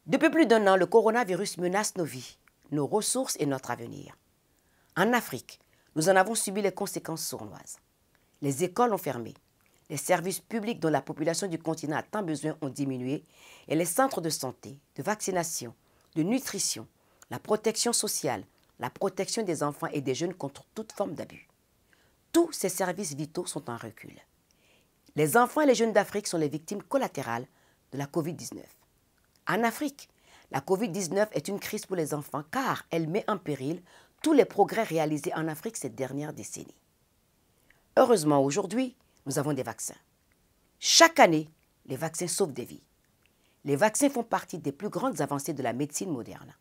Depuis plus d'1 an, le coronavirus menace nos vies, nos ressources et notre avenir. En Afrique, nous en avons subi les conséquences sournoises. Les écoles ont fermé, les services publics dont la population du continent a tant besoin ont diminué et les centres de santé, de vaccination, de nutrition, la protection sociale, la protection des enfants et des jeunes contre toute forme d'abus. Tous ces services vitaux sont en recul. Les enfants et les jeunes d'Afrique sont les victimes collatérales de la Covid-19. En Afrique, la Covid-19 est une crise pour les enfants car elle met en péril tous les progrès réalisés en Afrique ces dernières décennies. Heureusement, aujourd'hui, nous avons des vaccins. Chaque année, les vaccins sauvent des vies. Les vaccins font partie des plus grandes avancées de la médecine moderne.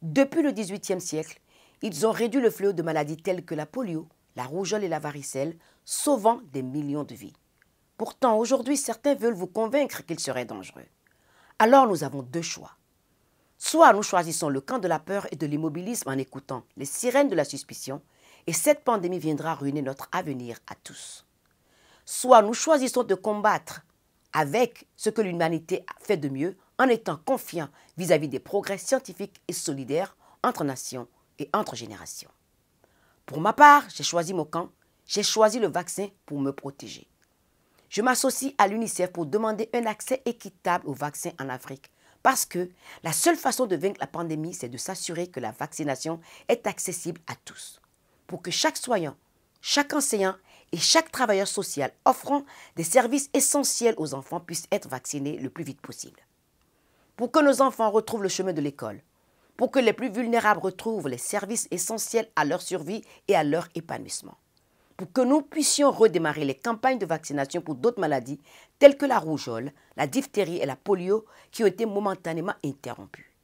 Depuis le XVIIIe siècle, ils ont réduit le fléau de maladies telles que la polio, la rougeole et la varicelle, sauvant des millions de vies. Pourtant, aujourd'hui, certains veulent vous convaincre qu'il serait dangereux. Alors nous avons deux choix. Soit nous choisissons le camp de la peur et de l'immobilisme en écoutant les sirènes de la suspicion, et cette pandémie viendra ruiner notre avenir à tous. Soit nous choisissons de combattre avec ce que l'humanité fait de mieux en étant confiants vis-à-vis des progrès scientifiques et solidaires entre nations et entre générations. Pour ma part, j'ai choisi mon camp, j'ai choisi le vaccin pour me protéger. Je m'associe à l'UNICEF pour demander un accès équitable aux vaccins en Afrique parce que la seule façon de vaincre la pandémie, c'est de s'assurer que la vaccination est accessible à tous. Pour que chaque soignant, chaque enseignant et chaque travailleur social offrant des services essentiels aux enfants puisse être vacciné le plus vite possible. Pour que nos enfants retrouvent le chemin de l'école, pour que les plus vulnérables retrouvent les services essentiels à leur survie et à leur épanouissement. Pour que nous puissions redémarrer les campagnes de vaccination pour d'autres maladies telles que la rougeole, la diphtérie et la polio qui ont été momentanément interrompues.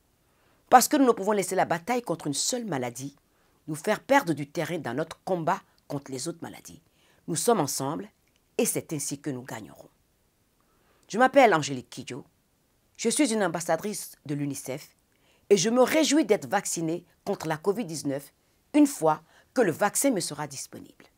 Parce que nous ne pouvons laisser la bataille contre une seule maladie nous faire perdre du terrain dans notre combat contre les autres maladies. Nous sommes ensemble et c'est ainsi que nous gagnerons. Je m'appelle Angélique Kidjo, je suis une ambassadrice de l'UNICEF et je me réjouis d'être vaccinée contre la Covid-19 une fois que le vaccin me sera disponible.